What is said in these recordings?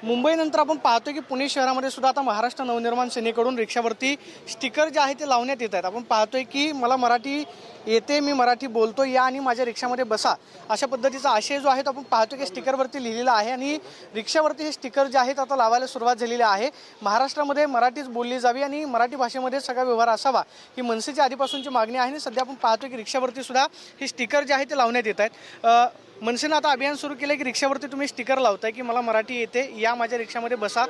मुंबईनंतर आपण पाहतो की पुणे शहरामध्ये सुद्धा आता महाराष्ट्र नवनिर्माण सेनेकडून रिक्षावरती स्टिकर जे आहे ते लावण्यात येत आहेत। आपण पाहतोय की मला मराठी येते, मी मराठी बोलतो, या आणि माझ्या रिक्षामध्ये बसा, अशा पद्धतीचा आशय जो आहे तो आपण पाहतो की स्टिकरवरती लिहिलेला आहे आणि रिक्षावरती हे स्टिकर जे आहेत आता लावायला सुरुवात झालेली आहे। महाराष्ट्रामध्ये मराठीच बोलली जावी आणि मराठी भाषेमध्ये सगळा व्यवहार असावा ही मनसेची आधीपासूनची मागणी आहे आणि सध्या आपण पाहतो की रिक्षावरती सुद्धा हे स्टिकर जे आहे ते लावण्यात येत आहेत। मनसेनं आता अभियान सुरू केलं की रिक्षावरती तुम्ही स्टिकर लावताय की मला मराठी येते, या माझ्या रिक्षामध्ये बसा।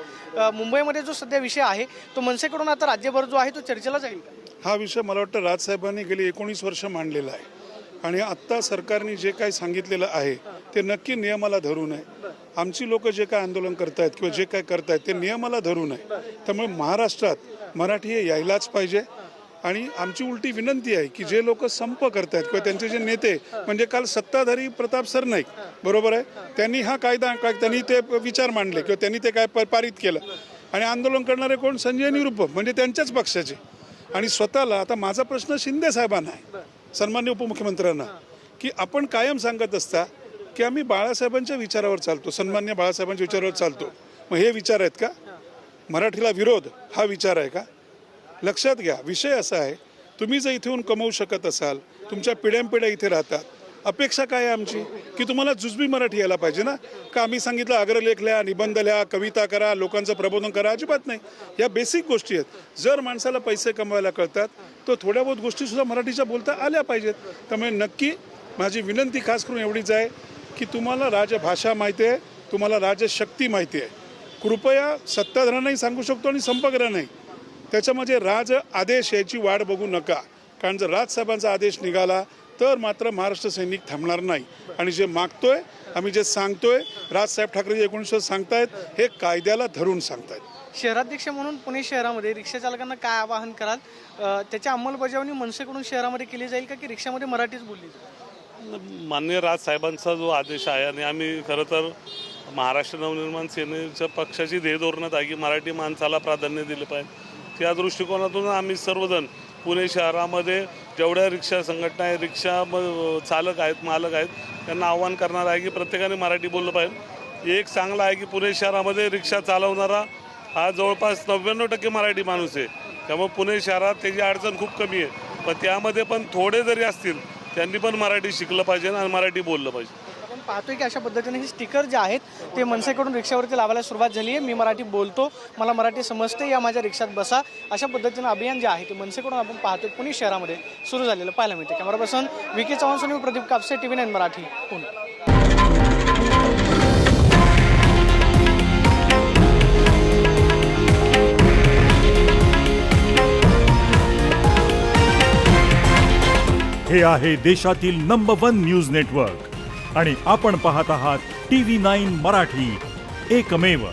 मुंबईमध्ये जो सध्या विषय आहे तो मनसेकडून आता राज्यभर जो आहे तो चर्चेला जाईल। हा विषय मला वाटतं राजसाहेबांनी गेली 19 वर्ष मांडलेला आहे आणि आत्ता सरकारने जे काही सांगितलेलं आहे ते नक्की नियमाला धरून आहे। आमची लोक जे काय आंदोलन करतायत किंवा जे काय करतायत ते नियमाला धरून आहे। त्यामुळे महाराष्ट्रात मराठी हे यायलाच पाहिजे आणि आमची उलटी विनंती आहे की जे लोक संप करतायत किंवा त्यांचे जे नेते, म्हणजे काल सत्ताधारी प्रताप सरनाईक बरोबर आहे, त्यांनी हा कायदा त्यांनी ते विचार मांडले किंवा त्यांनी ते काय पारित केलं आणि आंदोलन करणारे कोण, संजय निरुपम म्हणजे त्यांच्याच पक्षाचे। आणि स्वतःला आता माझा प्रश्न शिंदे साहेबांना आहे, सन्मान्य उपमुख्यमंत्र्यांना, की आपण कायम सांगत असता की आम्ही बाळासाहेबांच्या विचारावर चालतो, सन्मान्य बाळासाहेबांच्या विचारावर चालतो, मग हे विचार आहेत का? मराठीला विरोध हा विचार आहे का? लक्षात घ्या, विषय असा आहे, तुम्ही जर इथे येऊन कमवू शकत असाल, तुमच्या पिढ्यानपिढ्या इथे राहतात, अपेक्षा काय आहे आमची की तुम्हाला जुजबी मराठी यायला पाहिजे ना? का आम्ही सांगितलं अग्रलेख लिहा, निबंध लिहा, कविता करा, लोकांचं प्रबोधन करा? अजिबात नाही। या बेसिक गोष्टी आहेत। जर माणसाला पैसे कमवायला कळतात तर थोड्या बहुत गोष्टीसुद्धा मराठीच्या बोलता आल्या पाहिजेत। त्यामुळे नक्की माझी विनंती खास करून एवढीच आहे की तुम्हाला राजभाषा माहिती आहे, तुम्हाला राजशक्ती माहिती आहे, कृपया सत्ताधाऱ्यांनाही सांगू शकतो आणि संपकरांनाही, त्याच्यामध्ये राज आदेश याची वाट बघू नका, कारण जर राजसाहेबांचा आदेश निघाला तर मात्र महाराष्ट्र सैनिक थांबणार नाही। आणि जे मागतोय, आम्ही जे सांगतोय, राजसाहेब ठाकरे 19 सांगतायत हे कायद्याला धरून सांगतायत। शहराध्यक्ष म्हणून पुणे शहरामध्ये रिक्षा चालकांना काय आवाहन कराल? त्याची अंमलबजावणी मनसेकडून शहरामध्ये केली जाईल का की रिक्षामध्ये मराठीच बोलली जाईल? माननीय राजसाहेबांचा जो आदेश आहे आणि आम्ही खरं तर महाराष्ट्र नवनिर्माण सेनेच्या पक्षाची ध्येयधोरणात आहे की मराठी माणसाला प्राधान्य दिले पाहिजे। त्या दृष्टिकोनातून आम्ही सर्वजण पुणे शहरामध्ये जेवढ्या रिक्षा संघटना आहे, रिक्षा चालक आहेत, मालक आहेत, त्यांना आव्हान करणार आहे की प्रत्येकाने मराठी बोललं पाहिजे। एक चांगलं आहे की पुणे शहरामध्ये रिक्षा चालवणारा हा जवळपास 99% मराठी माणूस आहे, त्यामुळे पुणे शहरात त्याची अडचण खूप कमी आहे। पण त्यामध्ये पण थोडे जरी असतील त्यांनी पण मराठी शिकलं पाहिजे आणि मराठी बोललं पाहिजे। आपण पाहतोय की अशा पद्धतीने हे स्टिकर जे आहेत ते मनसेकडून रिक्षावरती लावायला सुरुवात झाली आहे। मी मराठी बोलतो, मला मराठी समजते, या माझ्या रिक्षात बसा, अशा पद्धतीनं अभियान जे आहे ते मनसेकडून आपण पाहतोय पुणे शहरामध्ये सुरू झालेलं पाहायला मिळते। कॅमेरा पर्सन विकी चव्हाण आणि प्रदीप कापसे, TV9 मराठी, पुणे। हे आहे देशातील नंबर 1 न्यूज नेटवर्क आणि आपण पाहत आहात TV9 मराठी, एकमेव।